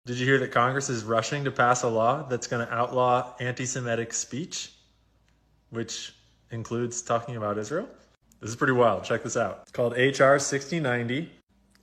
Did you hear that Congress is rushing to pass a law that's going to outlaw anti-Semitic speech, which includes talking about Israel? This is pretty wild. Check this out. It's called HR 6090.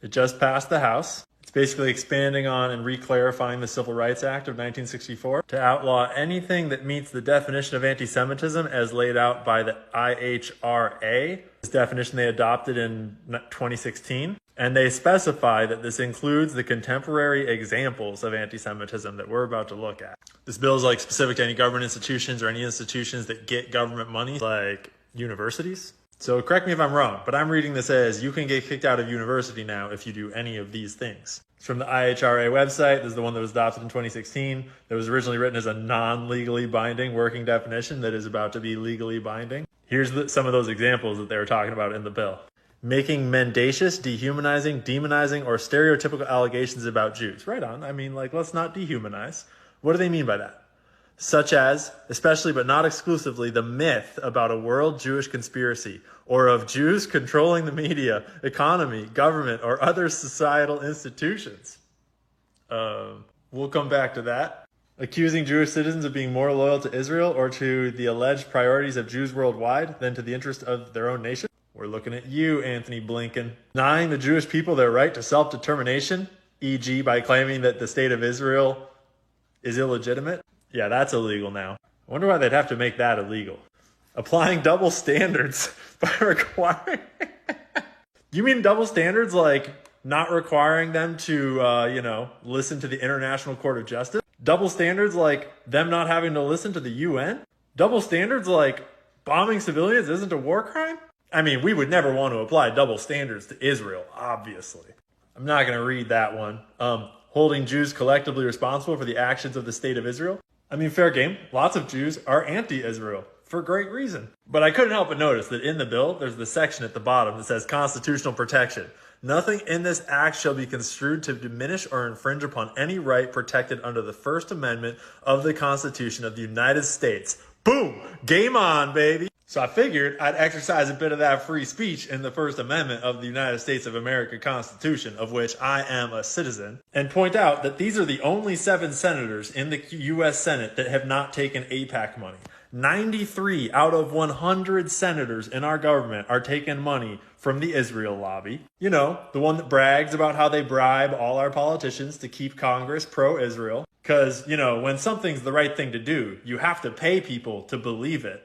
It just passed the House. It's basically expanding on and re-clarifying the Civil Rights Act of 1964 to outlaw anything that meets the definition of anti-Semitism as laid out by the IHRA. This definition they adopted in 2016. And they specify that this includes the contemporary examples of anti-Semitism that we're about to look at. This bill is like specific to any government institutions or any institutions that get government money, like universities. So correct me if I'm wrong, but I'm reading this as you can get kicked out of university now if you do any of these things. It's from the IHRA website. This is the one that was adopted in 2016. That was originally written as a non-legally binding working definition that is about to be legally binding. Here's some of those examples that they were talking about in the bill. Making mendacious, dehumanizing, demonizing, or stereotypical allegations about Jews. Right on. I mean, like, let's not dehumanize. What do they mean by that? Such as, especially but not exclusively, the myth about a world Jewish conspiracy, or of Jews controlling the media, economy, government, or other societal institutions. We'll come back to that. Accusing Jewish citizens of being more loyal to Israel or to the alleged priorities of Jews worldwide than to the interest of their own nation. We're looking at you, Anthony Blinken. Denying the Jewish people their right to self-determination, e.g. by claiming that the state of Israel is illegitimate. Yeah, that's illegal now. I wonder why they'd have to make that illegal. Applying double standards by requiring... You mean double standards like not requiring them to, listen to the International Court of Justice? Double standards like them not having to listen to the UN? Double standards like bombing civilians isn't a war crime? I mean, we would never want to apply double standards to Israel, obviously. I'm not going to read that one. Holding Jews collectively responsible for the actions of the state of Israel. I mean, fair game. Lots of Jews are anti-Israel for great reason. But I couldn't help but notice that in the bill, there's the section at the bottom that says constitutional protection. Nothing in this act shall be construed to diminish or infringe upon any right protected under the First Amendment of the Constitution of the United States. Boom! Game on, baby! So I figured I'd exercise a bit of that free speech in the First Amendment of the United States of America Constitution, of which I am a citizen, and point out that these are the only 7 senators in the U.S. Senate that have not taken AIPAC money. 93 out of 100 senators in our government are taking money from the Israel lobby. You know, the one that brags about how they bribe all our politicians to keep Congress pro-Israel. Because, when something's the right thing to do, you have to pay people to believe it.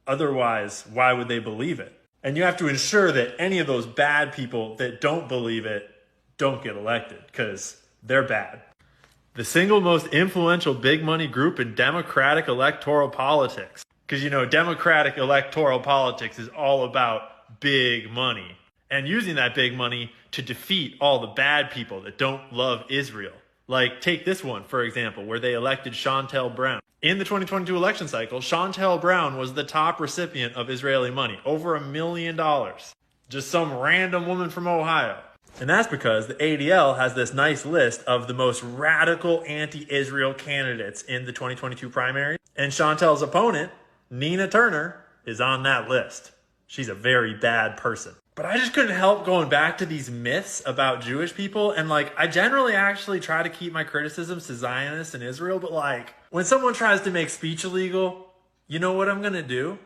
Otherwise, why would they believe it? And you have to ensure that any of those bad people that don't believe it don't get elected, because they're bad. The single most influential big money group in Democratic electoral politics. Because, Democratic electoral politics is all about big money. And using that big money to defeat all the bad people that don't love Israel. Like, take this one, for example, where they elected Chantel Brown. In the 2022 election cycle, Chantel Brown was the top recipient of Israeli money, over $1 million. Just some random woman from Ohio. And that's because the ADL has this nice list of the most radical anti-Israel candidates in the 2022 primary. And Chantel's opponent, Nina Turner, is on that list. She's a very bad person. But I just couldn't help going back to these myths about Jewish people. And I generally actually try to keep my criticisms to Zionists and Israel. But when someone tries to make speech illegal, you know what I'm going to do?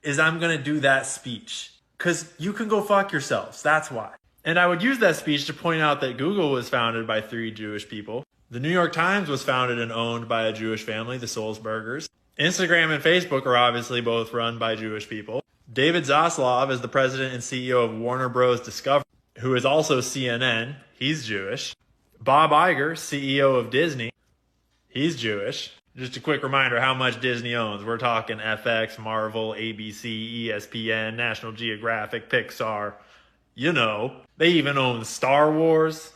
Is I'm going to do that speech. Because you can go fuck yourselves. That's why. And I would use that speech to point out that Google was founded by 3 Jewish people. The New York Times was founded and owned by a Jewish family, the Sulzbergers. Instagram and Facebook are obviously both run by Jewish people. David Zaslav is the president and CEO of Warner Bros. Discovery, who is also CNN. He's Jewish. Bob Iger, CEO of Disney. He's Jewish. Just a quick reminder how much Disney owns. We're talking FX, Marvel, ABC, ESPN, National Geographic, Pixar. They even own Star Wars.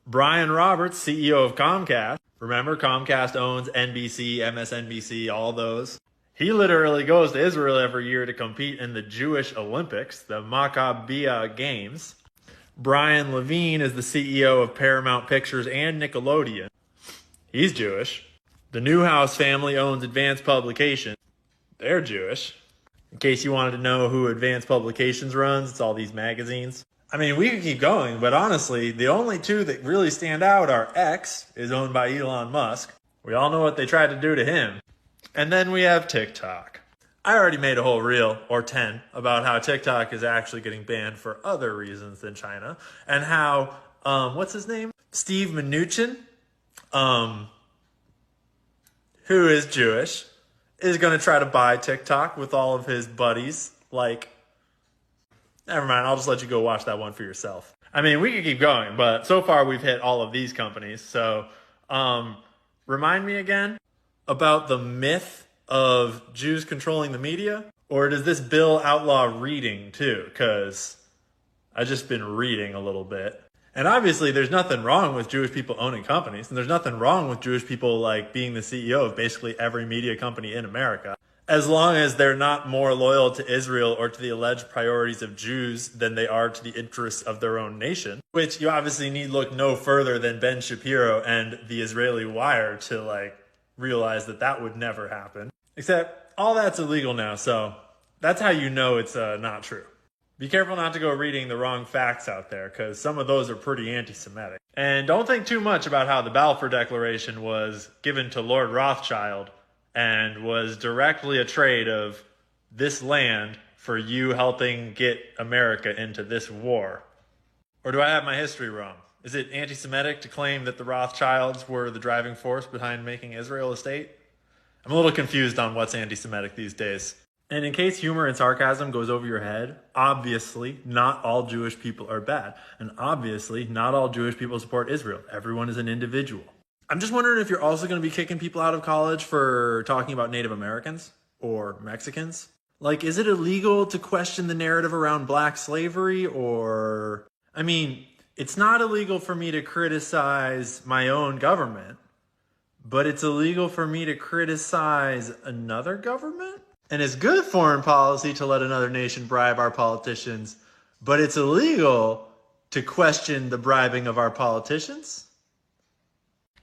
Brian Roberts, CEO of Comcast. Remember, Comcast owns NBC, MSNBC, all those. He literally goes to Israel every year to compete in the Jewish Olympics, the Maccabiah Games. Brian Levine is the CEO of Paramount Pictures and Nickelodeon. He's Jewish. The Newhouse family owns Advanced Publications. They're Jewish. In case you wanted to know who Advanced Publications runs, it's all these magazines. I mean, we could keep going, but honestly, the only two that really stand out are X, is owned by Elon Musk. We all know what they tried to do to him. And then we have TikTok. I already made a whole reel, or 10, about how TikTok is actually getting banned for other reasons than China. And how, what's his name? Steve Mnuchin, who is Jewish, is going to try to buy TikTok with all of his buddies. Like, never mind, I'll just let you go watch that one for yourself. I mean, we could keep going, but so far we've hit all of these companies. So, remind me again about the myth of Jews controlling the media? Or does this bill outlaw reading too? Because I've just been reading a little bit. And obviously there's nothing wrong with Jewish people owning companies. And there's nothing wrong with Jewish people like being the CEO of basically every media company in America. As long as they're not more loyal to Israel or to the alleged priorities of Jews than they are to the interests of their own nation. Which you obviously need look no further than Ben Shapiro and the Israeli Wire to realize that that would never happen. Except all that's illegal now, so that's how you know it's not true. Be careful not to go reading the wrong facts out there, because some of those are pretty anti-Semitic. And don't think too much about how the Balfour Declaration was given to Lord Rothschild and was directly a trade of this land for you helping get America into this war. Or do I have my history wrong? Is it anti-Semitic to claim that the Rothschilds were the driving force behind making Israel a state? I'm a little confused on what's anti-Semitic these days. And in case humor and sarcasm goes over your head, obviously not all Jewish people are bad. And obviously not all Jewish people support Israel. Everyone is an individual. I'm just wondering if you're also going to be kicking people out of college for talking about Native Americans or Mexicans. Like, is it illegal to question the narrative around black slavery? Or, I mean, it's not illegal for me to criticize my own government. But it's illegal for me to criticize another government? And it's good foreign policy to let another nation bribe our politicians, but it's illegal to question the bribing of our politicians?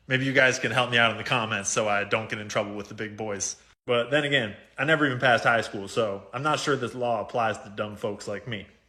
Maybe you guys can help me out in the comments so I don't get in trouble with the big boys. But then again, I never even passed high school, so I'm not sure this law applies to dumb folks like me.